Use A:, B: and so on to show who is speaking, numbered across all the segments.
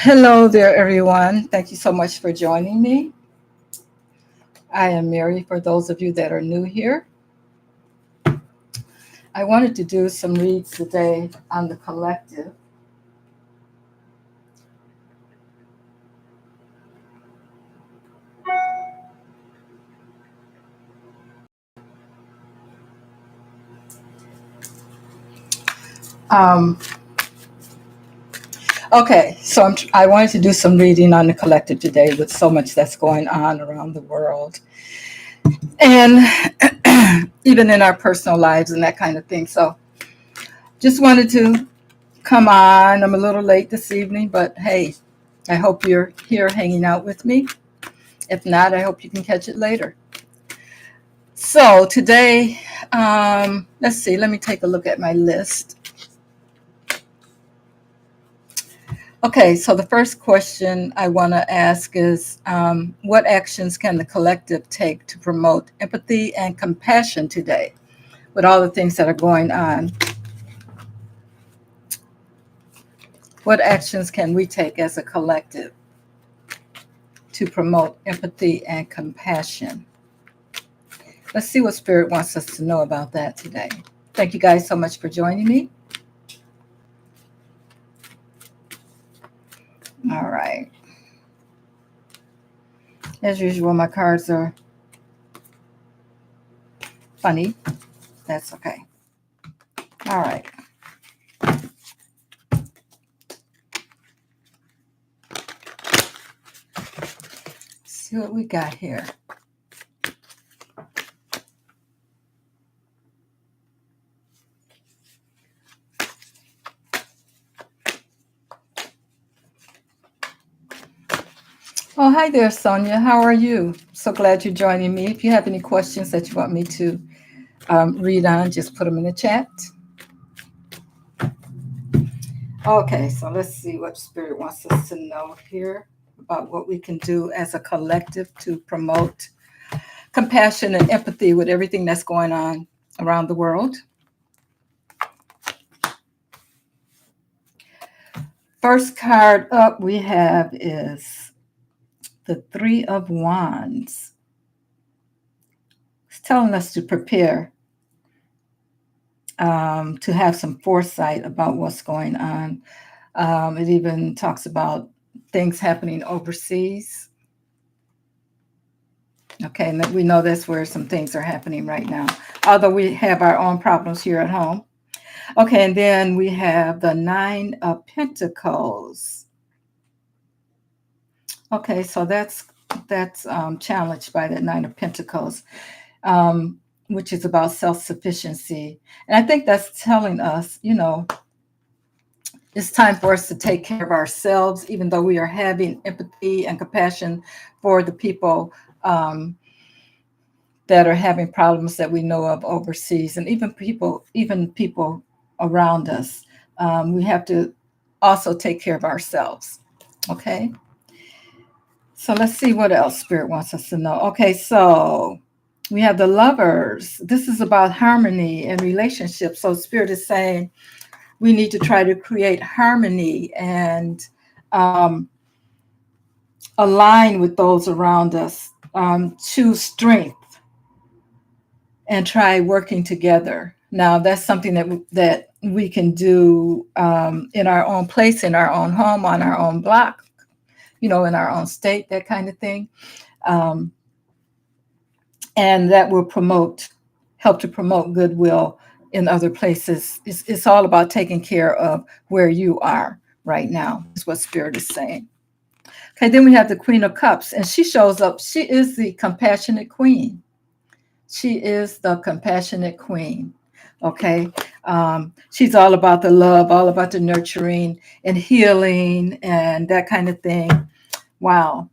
A: Hello there, everyone. Thank you so much for joining me. I am Mary. For those of you that are new here, I wanted to do some reads today on the collective. Um, I wanted to do some reading on the collective today with so much that's going on around the world and even in our personal lives and that kind of thing. So, just wanted to come on. I'm a little late this evening, but hey, I hope you're here hanging out with me. If not, I hope you can catch it later. So today, let's see, let me take a look at my list. Okay, so the first question I want to ask is what actions can the collective take to promote empathy and compassion today with all the things that are going on? What actions can we take as a collective to promote empathy and compassion? Let's see what Spirit wants us to know about that today. Thank you guys so much for joining me. All right. As usual, my cards are funny. That's okay. All right. Let's see what we got here. Oh, hi there, Sonia. How are you? So glad you're joining me. If you have any questions that you want me to read on, just put them in the chat. Okay, so let's see what Spirit wants us to know here about what we can do as a collective to promote compassion and empathy with everything that's going on around the world. First card up we have is the Three of Wands. It's telling us to prepare, to have some foresight about what's going on. It even talks about things happening overseas. Okay, and we know that's where some things are happening right now, although we have our own problems here at home. Okay, and then we have the Nine of Pentacles. Okay, so that's challenged by the Nine of Pentacles, which is about self-sufficiency. And I think that's telling us, it's time for us to take care of ourselves, even though we are having empathy and compassion for the people that are having problems that we know of overseas, and even people around us. We have to also take care of ourselves. Okay. So let's see what else Spirit wants us to know. Okay, so we have the Lovers. This is about harmony and relationships. So Spirit is saying we need to try to create harmony and align with those around us, choose strength, and try working together. Now, that's something that we can do in our own place, in our own home, on our own block, in our own state, that kind of thing. Um, and that will help to promote goodwill in other places. It's all about taking care of where you are right now, is what Spirit is saying. Okay, then we have the Queen of Cups, and she shows up. She is the compassionate queen. She is the compassionate queen. Okay, she's all about the love, all about the nurturing and healing and that kind of thing. Wow.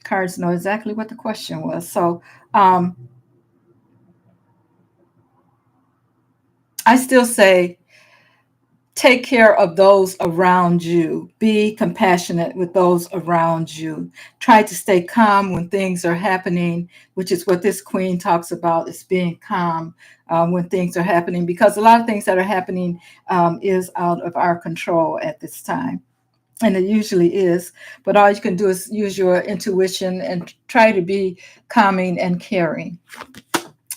A: Cards know exactly what the question was. So I still say take care of those around you. Be compassionate with those around you. Try to stay calm when things are happening, which is what this queen talks about, is being calm when things are happening, because a lot of things that are happening is out of our control at this time. and it usually is. But all you can do is use your intuition and try to be calming and caring.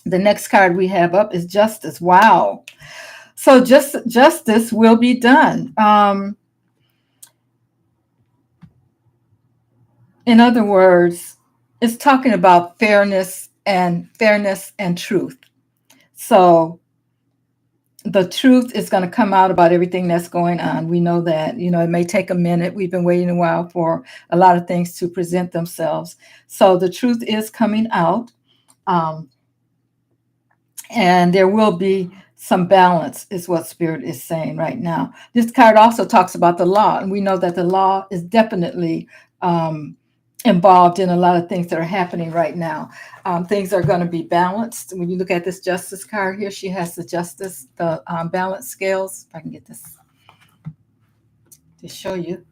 A: The next card we have up is justice. Wow. So justice will be done. In other words, it's talking about fairness and truth. So the truth is going to come out about everything that's going on. We know that, it may take a minute. We've been waiting a while for a lot of things to present themselves. So the truth is coming out. Um, and there will be some balance, is what Spirit is saying right now. This card also talks about the law, and we know that the law is definitely um, involved in a lot of things that are happening right now. Things are going to be balanced. When you look at this justice card here, she has the balance scales. If I can get this to show you,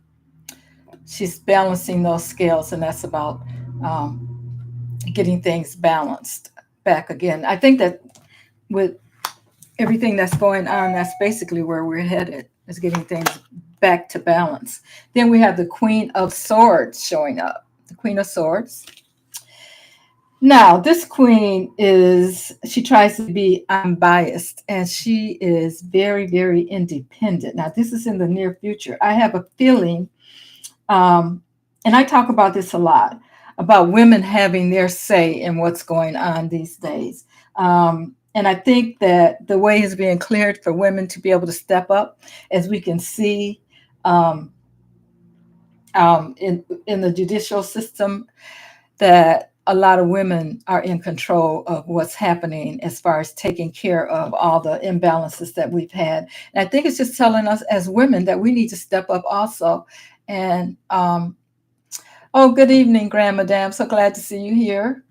A: she's balancing those scales, and that's about getting things balanced back again. I think that with everything that's going on, that's basically where we're headed, is getting things back to balance. Then we have the Queen of Swords showing up. The Queen of Swords. Now, this queen she tries to be unbiased, and she is very, very independent. Now, this is in the near future. I have a feeling, and I talk about this a lot, about women having their say in what's going on these days. And I think that the way is being cleared for women to be able to step up, as we can see in the judicial system, that a lot of women are in control of what's happening as far as taking care of all the imbalances that we've had. And I think it's just telling us as women that we need to step up also. And oh, good evening, Grand Madame. So glad to see you here.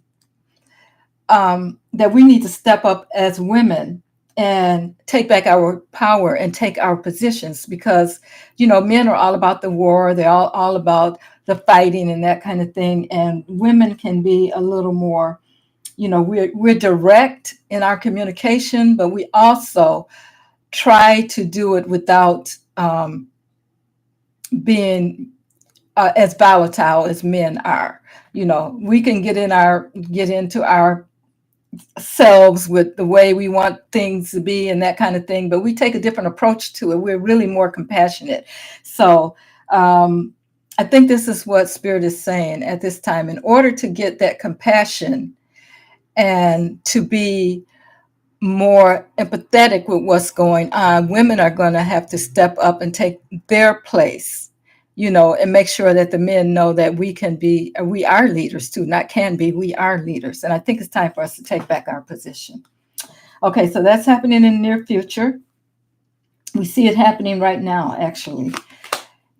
A: That we need to step up as women and take back our power and take our positions, because men are all about the war. They're all about the fighting and that kind of thing, and women can be a little more, we're direct in our communication, but we also try to do it without being as volatile as men are. We can get into our selves with the way we want things to be and that kind of thing, but we take a different approach to it. We're really more compassionate. So I think this is what Spirit is saying at this time. In order to get that compassion and to be more empathetic with what's going on, women are going to have to step up and take their place, and make sure that the men know that we are leaders too, not can be, we are leaders. And I think it's time for us to take back our position. Okay, so that's happening in the near future. We see it happening right now, actually.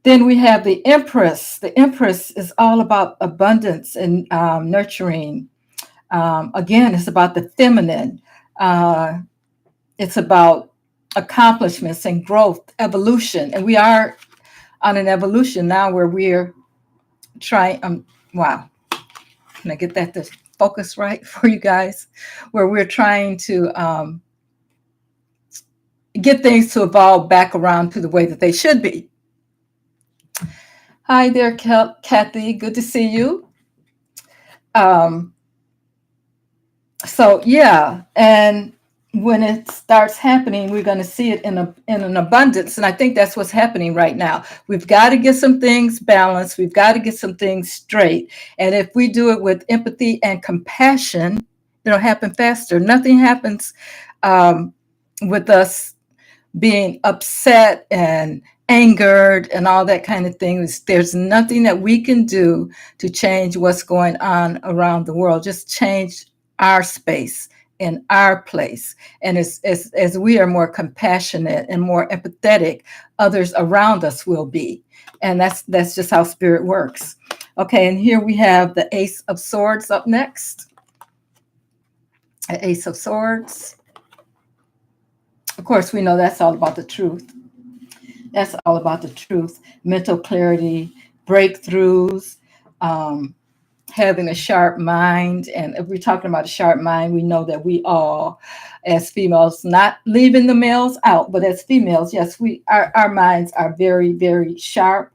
A: Then we have the Empress. The Empress is all about abundance and nurturing. Again, it's about the feminine. It's about accomplishments and growth, evolution. And we are on an evolution now where we're trying, wow, can I get that to focus right for you guys? Where we're trying to get things to evolve back around to the way that they should be. Hi there, Kathy. Good to see you. So yeah, and when it starts happening, we're going to see it in an abundance, and I think that's what's happening right now. We've got to get some things balanced. We've got to get some things straight, and if we do it with empathy and compassion, it'll happen faster. Nothing happens with us being upset and angered and all that kind of thing. There's nothing that we can do to change what's going on around the world. Just change our space in our place. And as we are more compassionate and more empathetic, others around us will be. And that's just how Spirit works. Okay, and here we have the Ace of Swords up next. The Ace of Swords. Of course, we know that's all about the truth. That's all about the truth, mental clarity, breakthroughs, having a sharp mind. And if we're talking about a sharp mind, we know that we all, as females, not leaving the males out, but as females, yes, our minds are very, very sharp.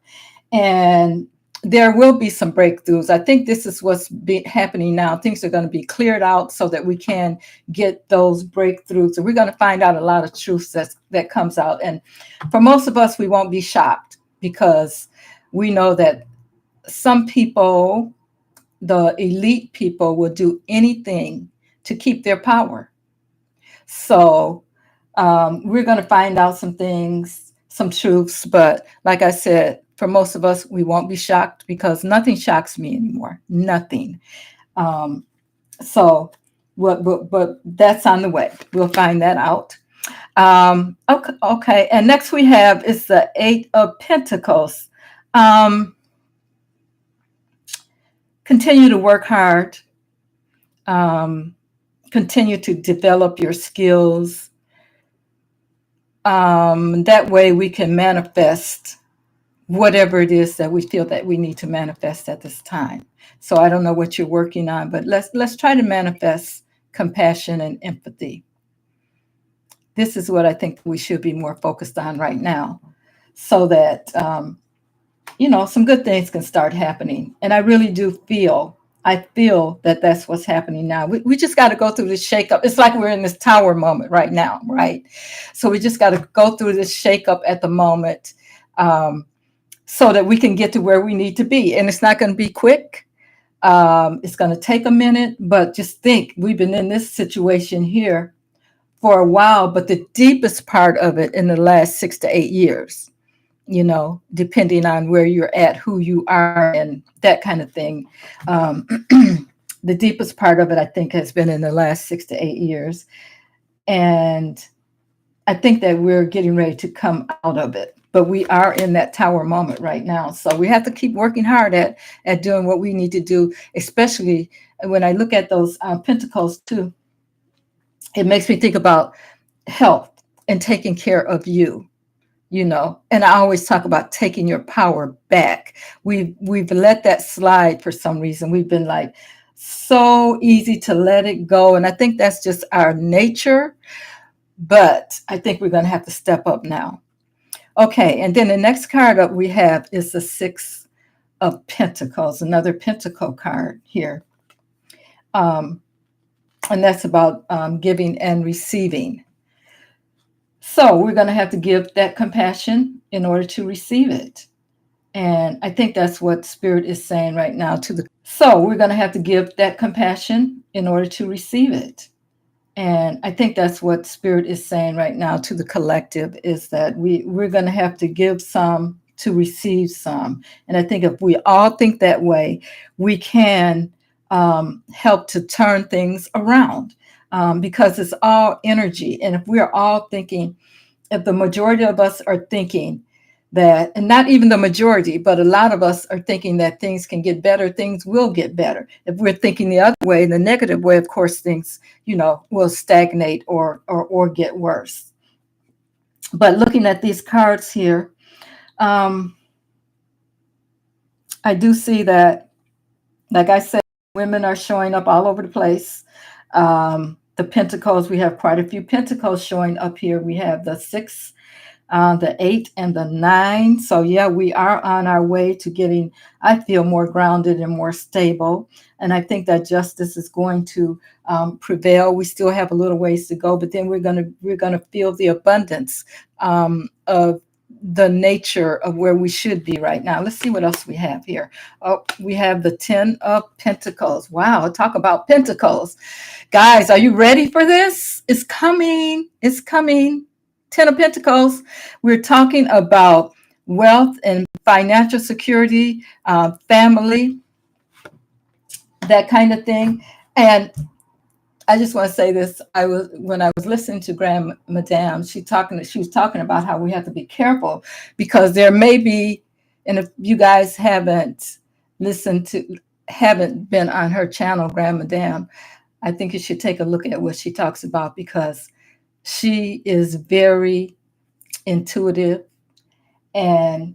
A: And there will be some breakthroughs. I think this is what's happening now. Things are going to be cleared out so that we can get those breakthroughs. And we're going to find out a lot of truths that comes out. And for most of us, we won't be shocked because we know that some people, the elite people, will do anything to keep their power. So we're going to find out some things, some truths. But like I said, for most of us, we won't be shocked because nothing shocks me anymore. Nothing. Um, so, but that's on the way. We'll find that out. Okay, okay. And next we have is the Eight of Pentacles. Um, Continue to work hard. Um, Continue to develop your skills. That way we can manifest whatever it is that we feel that we need to manifest at this time. So I don't know what you're working on, but let's try to manifest compassion and empathy. This is what I think we should be more focused on right now, so that some good things can start happening. And I really do feel. I feel that that's what's happening now. We just got to go through this shakeup. It's like we're in this tower moment right now, right? So we just got to go through this shakeup at the moment. So that we can get to where we need to be. And it's not going to be quick. It's going to take a minute, but just think we've been in this situation here for a while, but the deepest part of it in the last 6 to 8 years, depending on where you're at, who you are, and that kind of thing. The deepest part of it, I think, has been in the last 6 to 8 years. And I think that we're getting ready to come out of it, but we are in that tower moment right now. So we have to keep working hard at doing what we need to do, especially when I look at those pentacles too. It makes me think about health and taking care of you. And I always talk about taking your power back. We've let that slide for some reason. We've been like so easy to let it go, and I think that's just our nature. But I think we're going to have to step up now. Okay, and then the next card up we have is the Six of Pentacles, another Pentacle card here. And that's about giving and receiving. So we're going to have to give that compassion in order to receive it. And I think that's what Spirit is saying right now So we're going to have to give that compassion in order to receive it. And I think that's what Spirit is saying right now to the collective, is that we're going to have to give some to receive some. And I think if we all think that way, we can help to turn things around, because it's all energy. And if we're all thinking, if the majority of us are thinking that, and not even the majority, but a lot of us are thinking that things can get better, things will get better. If we're thinking the other way, the negative way, of course, things, will stagnate or get worse. But looking at these cards here, I do see that, like I said, women are showing up all over the place. The pentacles, we have quite a few pentacles showing up here. We have the 6, the 8, and the 9. So yeah, we are on our way to getting, I feel, more grounded and more stable. And I think that justice is going to prevail. We still have a little ways to go, but then we're gonna feel the abundance of the nature of where we should be right now. Let's see what else we have here. Oh, we have the 10 of Pentacles. Wow, talk about pentacles. Guys, are you ready for this? It's coming. It's coming. 10 of Pentacles. We're talking about wealth and financial security, family, that kind of thing. And I just want to say this. When I was listening to Grand Madame, she was talking about how we have to be careful, because there may be, and if you guys haven't been on her channel, Grand Madame, I think you should take a look at what she talks about, because she is very intuitive, and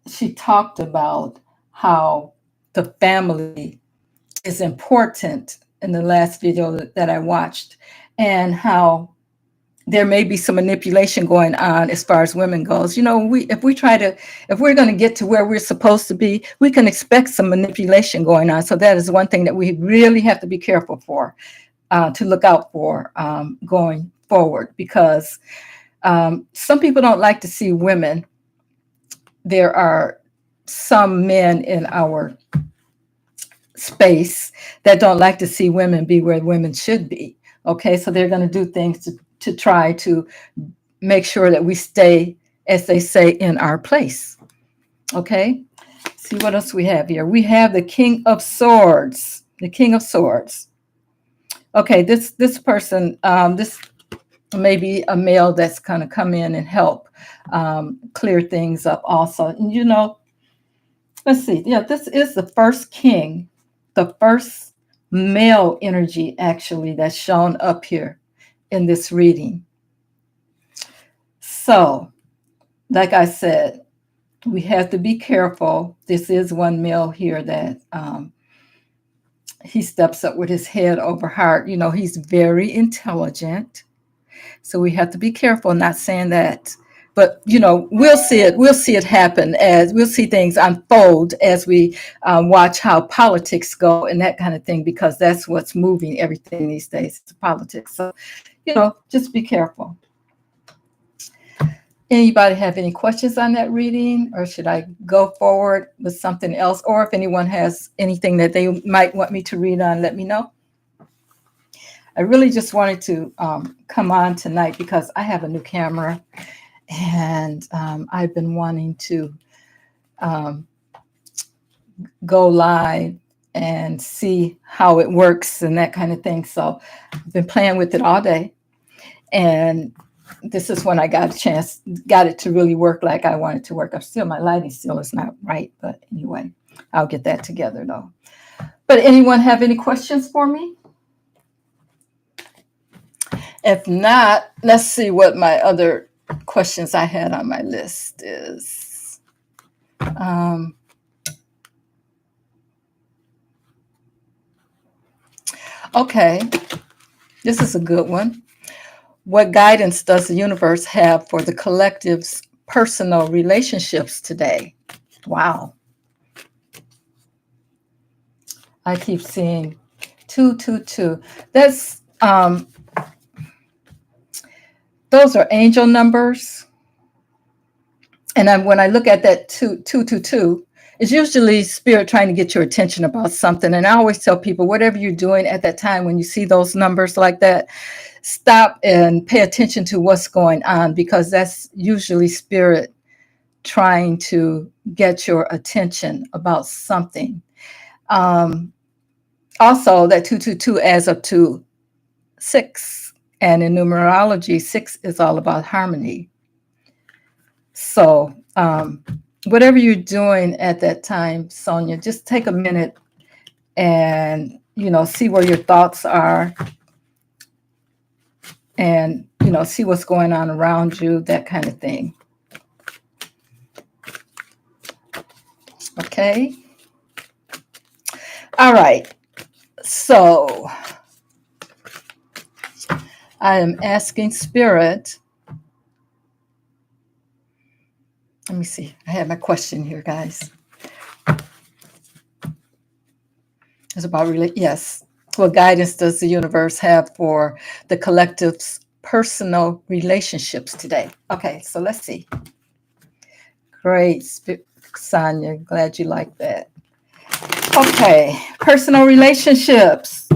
A: she talked about how the family is important in the last video that I watched, and how there may be some manipulation going on as far as women goes. You know, if we're going to get to where we're supposed to be, we can expect some manipulation going on. So that is one thing that we really have to be careful for, to look out for going forward, because some people don't like to see women. There are some men in our space that don't like to see women be where women should be. Okay, so they're going to do things to try to make sure that we stay, as they say, in our place. Okay, see what else we have here. We have the King of Swords. The King of Swords. Okay, this person, this may be a male that's going to come in and help clear things up also. And you know, let's see. Yeah, this is the first king, the first male energy actually that's shown up here in this reading. So, like I said, we have to be careful. This is one male here that he steps up with his head over heart. You know, he's very intelligent. So we have to be careful, not saying that, but you know, we'll see it happen, as we'll see things unfold as we watch how politics go and that kind of thing, because that's what's moving everything these days, it's politics. So, you know, just be careful. Anybody have any questions on that reading, or should I go forward with something else? Or if anyone has anything that they might want me to read on, let me know. I really just wanted to come on tonight because I have a new camera, and I've been wanting to go live and see how it works and that kind of thing. So I've been playing with it all day, and this is when I got it to really work like I want it to work. My lighting still is not right, but anyway, I'll get that together though. But anyone have any questions for me? If not, let's see what my other questions I had on my list is. Okay, this is a good one. What guidance does the universe have for the collective's personal relationships today? Wow. I keep seeing 222. That's those are angel numbers. And when I look at that 222, it's usually spirit trying to get your attention about something. And I always tell people, whatever you're doing at that time, when you see those numbers like that, stop and pay attention to what's going on, because that's usually spirit trying to get your attention about something. Also, that 222 adds up to 6. And in numerology, 6 is all about harmony. So whatever you're doing at that time, Sonia, just take a minute and, you know, see where your thoughts are, and, you know, see what's going on around you, that kind of thing. Okay. All right. So I am asking spirit. Let me see. I have my question here, guys. It's about yes. What guidance does the universe have for the collective's personal relationships today? Okay, so let's see. Great, Sonia. Glad you like that. Okay, personal relationships.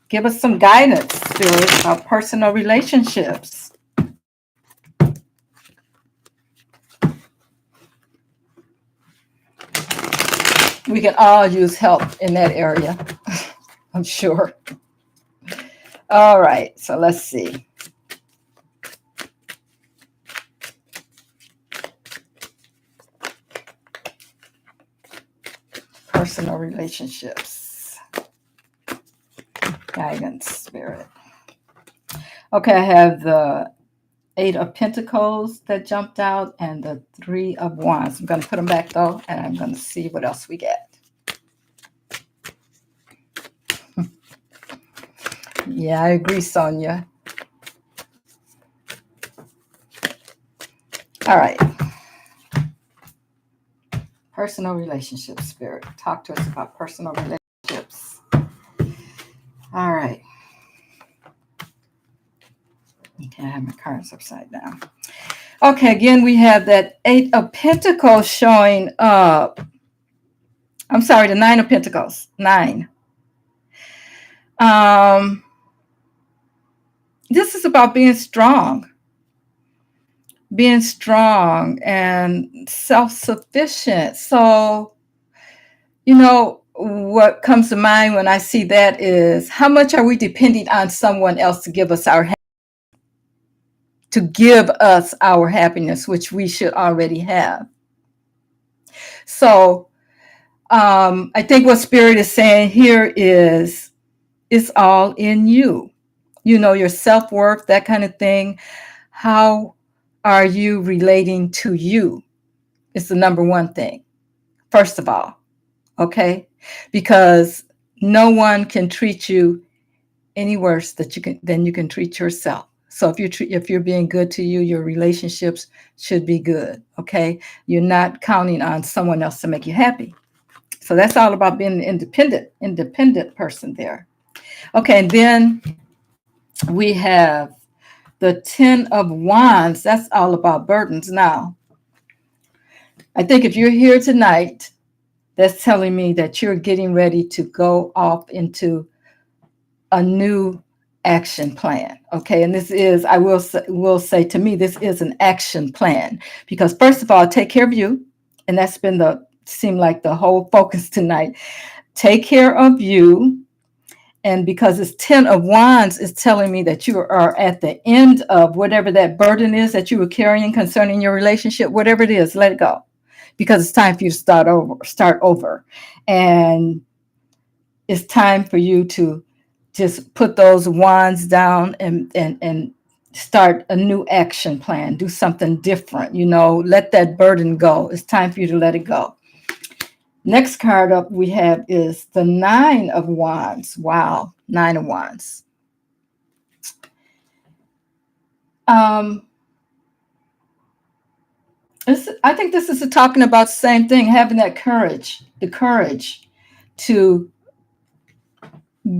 A: Give us some guidance, Spirit, about personal relationships. We can all use help in that area, I'm sure. All right, so let's see. Personal relationships. Guidance, Spirit. Okay, I have the 8 of Pentacles that jumped out and the 3 of Wands. I'm going to put them back though, and I'm going to see what else we get. Yeah, I agree, Sonia. All right. Personal relationship spirit. Talk to us about personal relationships. All right. Okay, I have my cards upside down. Okay, again, we have that Eight of Pentacles showing up. I'm sorry, the Nine of Pentacles. Nine. This is about being strong and self-sufficient. So, what comes to mind when I see that is how much are we depending on someone else to give us our happiness, which we should already have. So, I think what Spirit is saying here is it's all in you. Your self-worth, that kind of thing. How are you relating to you? It's the number one thing, first of all. Okay? Because no one can treat you any worse than you can treat yourself. So if you're being good to you, your relationships should be good. Okay? You're not counting on someone else to make you happy. So that's all about being an independent person there. Okay, and then we have the 10 of Wands. That's all about burdens. Now, I think if you're here tonight, that's telling me that you're getting ready to go off into a new action plan. Okay, and this is, I will say to me, this is an action plan because first of all, take care of you, and that's been seemed like the whole focus tonight. Take care of you. And because it's 10 of Wands, is telling me that you are at the end of whatever that burden is that you were carrying concerning your relationship, whatever it is, let it go. Because it's time for you to start over. And it's time for you to just put those wands down and start a new action plan. Do something different, let that burden go. It's time for you to let it go. Next card up we have is the 9 of Wands. Wow, 9 of Wands. I think this is talking about the same thing, having that courage, the courage to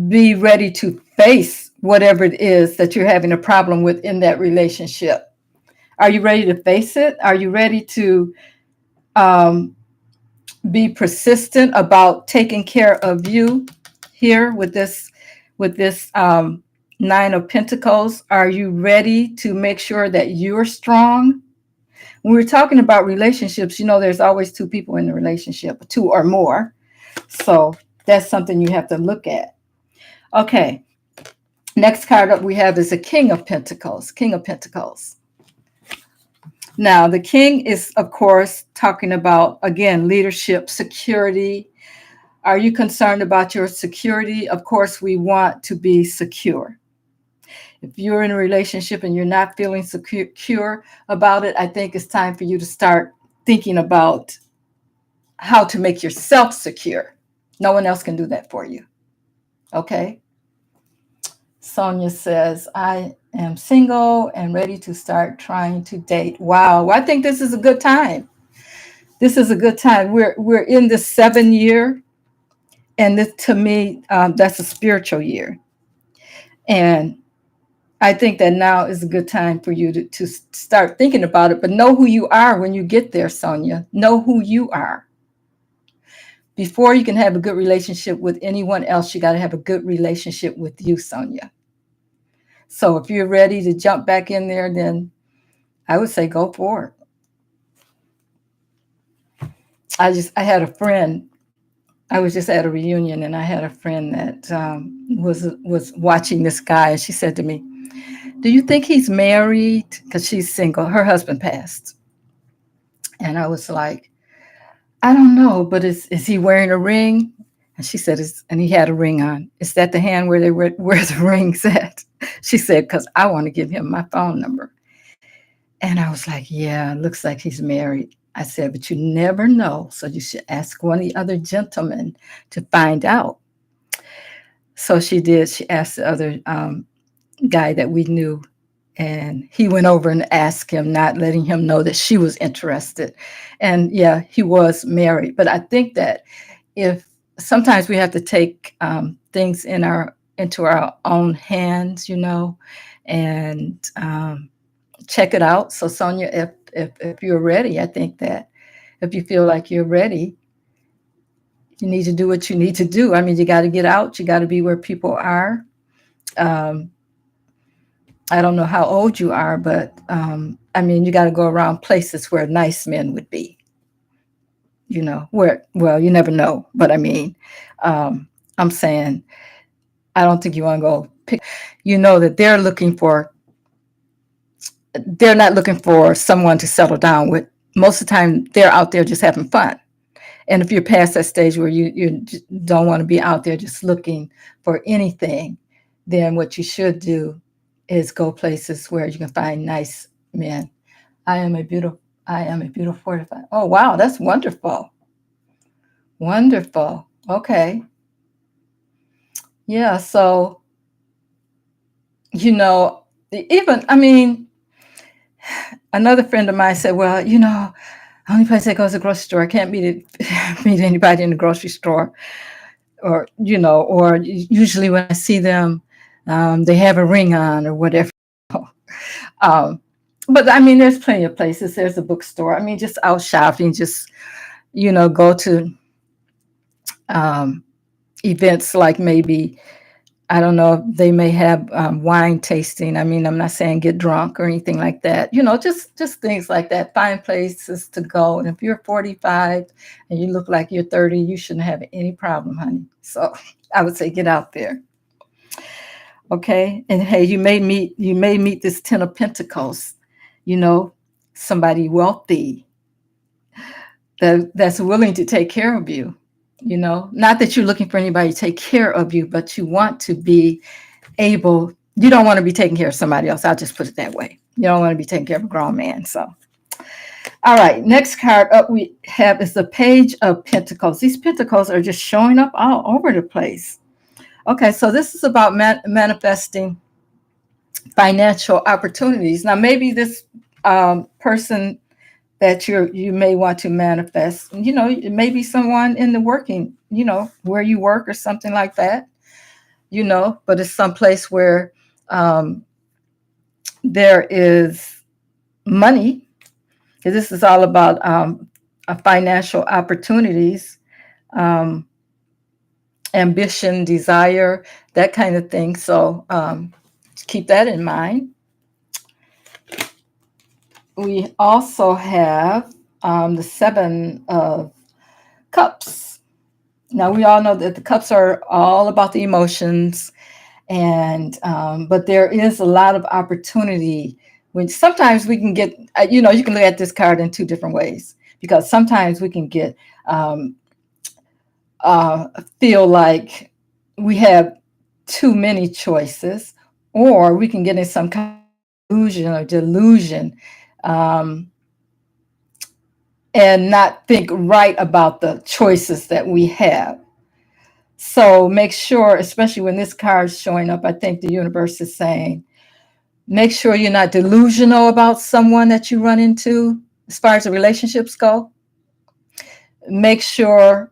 A: be ready to face whatever it is that you're having a problem with in that relationship. Are you ready to face it? Are you ready to be persistent about taking care of you here with this 9 of Pentacles? Are you ready to make sure that you're strong? When we're talking about relationships, there's always two people in the relationship, two or more. So that's something you have to look at. Okay. Next card up we have is the King of Pentacles. King of Pentacles. Now, the King is, of course, talking about, again, leadership, security. Are you concerned about your security? Of course, we want to be secure. If you're in a relationship and you're not feeling secure about it, I think it's time for you to start thinking about how to make yourself secure. No one else can do that for you. Okay? Sonia says, I am single and ready to start trying to date. Wow. I think this is a good time. This is a good time. We're in the 7 year. And this, to me, that's a spiritual year. And I think that now is a good time for you to start thinking about it, but know who you are when you get there, Sonia. Know who you are. Before you can have a good relationship with anyone else, you got to have a good relationship with you, Sonia. So if you're ready to jump back in there, then I would say go for it. I had a friend. I was just at a reunion, and I had a friend that was watching this guy, and she said to me, "Do you think he's married?" Because she's single. Her husband passed, and I was like, "I don't know, but is he wearing a ring?" And she said, and he had a ring on. Is that the hand where the ring's at? She said, because I want to give him my phone number. And I was like, yeah, looks like he's married. I said, but you never know. So you should ask one of the other gentlemen to find out. So she did. She asked the other guy that we knew, And he went over and asked him, not letting him know that she was interested. And yeah, he was married. But I think that if sometimes we have to take things into our own hands, and check it out. So Sonia, if you're ready, I think that if you feel like you're ready, you need to do what you need to do. I mean, you got to get out. You got to be where people are. Um, I don't know how old you are, but I mean, you got to go around places where nice men would be. Where, well, you never know, but I mean, um, I'm saying, I don't think you want to go pick. That they're not looking for someone to settle down with. Most of the time, they're out there just having fun. And if you're past that stage where you don't want to be out there just looking for anything, then what you should do is go places where you can find nice men. I am a beautiful, I am a beautiful 45. Oh, wow, that's wonderful. Wonderful. Okay. Yeah. So, even, I mean, another friend of mine said, well, only place I go is the grocery store. I can't meet anybody in the grocery store. Or usually when I see them, they have a ring on or whatever. um, but I mean, there's plenty of places. There's a bookstore. I mean, just out shopping, just, go to um, events like maybe, I don't know, they may have wine tasting. I mean, I'm not saying get drunk or anything like that. Just things like that. Find places to go. And if you're 45 and you look like you're 30, you shouldn't have any problem, honey. So I would say get out there. Okay. And hey, you may meet this 10 of Pentacles, you know, somebody wealthy that's willing to take care of you. Not that you're looking for anybody to take care of you, but you want to be you don't want to be taking care of somebody else. I'll just put it that way. You don't want to be taking care of a grown man. So, all right, next card up we have is the Page of Pentacles. These pentacles are just showing up all over the place. Okay, so this is about manifesting financial opportunities. Now, maybe this person that you may want to manifest, it may be someone in the working, where you work or something like that, but it's someplace where um, there is money. This is all about financial opportunities, um, ambition, desire, that kind of thing. So keep that in mind. We also have the Seven of Cups. Now we all know that the cups are all about the emotions, and but there is a lot of opportunity. When sometimes we can get, you can look at this card in two different ways, because sometimes we can get feel like we have too many choices, or we can get in some kind of illusion or delusion, um, and not think right about the choices that we have. So make sure, especially when this card is showing up, I think the universe is saying, make sure you're not delusional about someone that you run into as far as the relationships go. Make sure,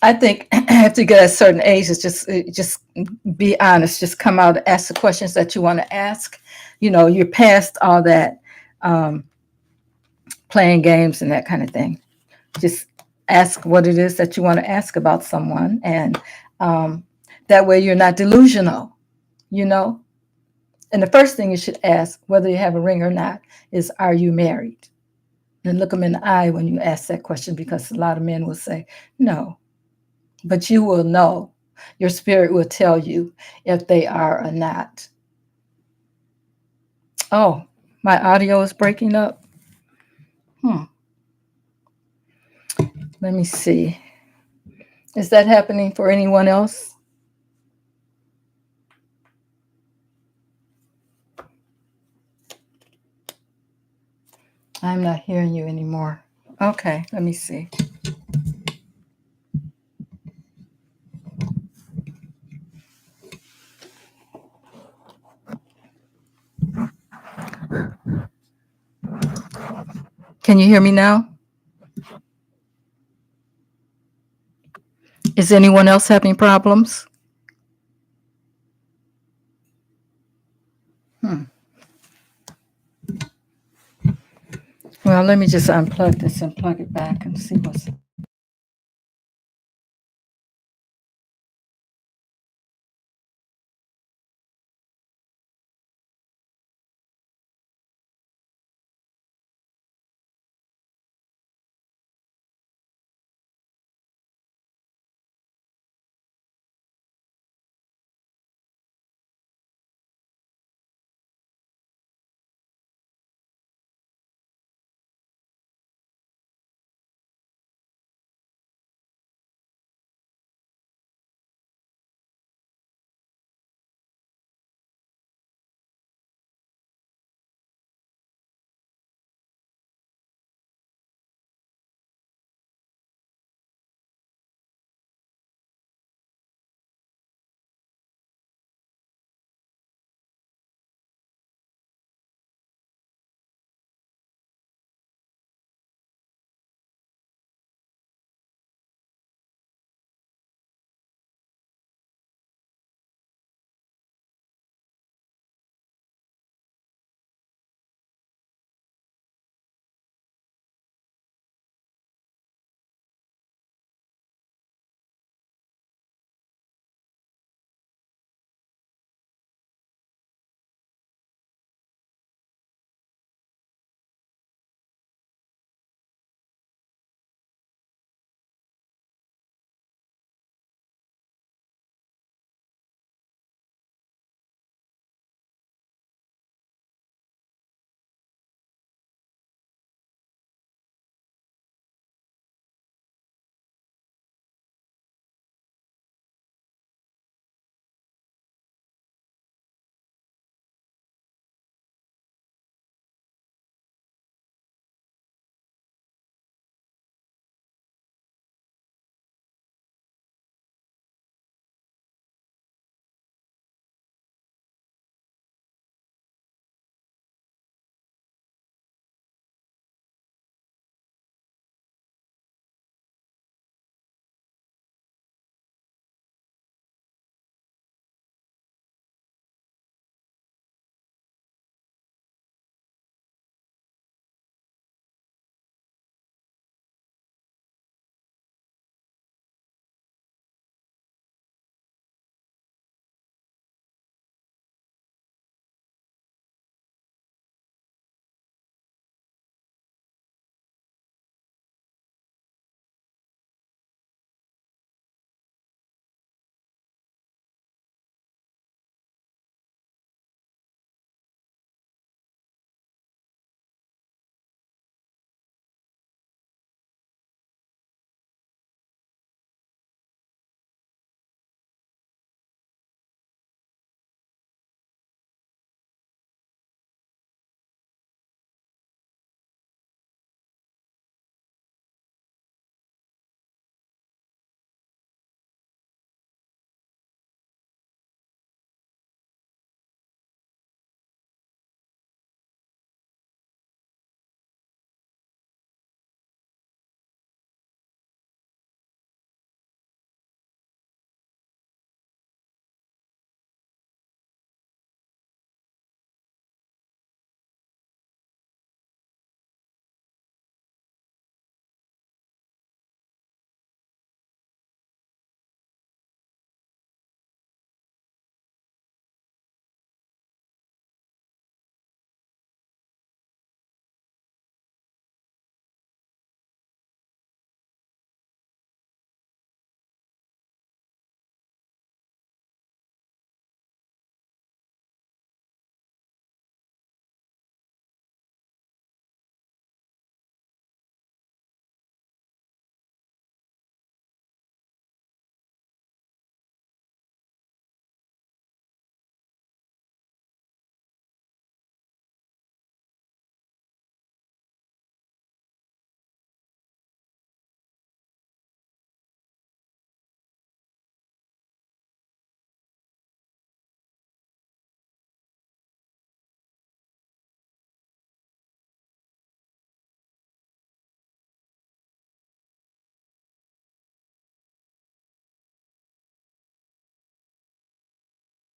A: I think after you get at a certain age, it's just be honest. Just come out and ask the questions that you want to ask. You're past all that playing games and that kind of thing. Just ask what it is that you want to ask about someone, and that way you're not delusional. You know, and the first thing you should ask, whether you have a ring or not, is, "Are you married?" And look them in the eye when you ask that question, because a lot of men will say no, but you will know. Your spirit will tell you if they are or not. Oh, my audio is breaking up. Let me see. Is that happening for anyone else? I'm not hearing you anymore. Okay, let me see. Can you hear me now? Is anyone else having problems? Well, let me just unplug this and plug it back and see what's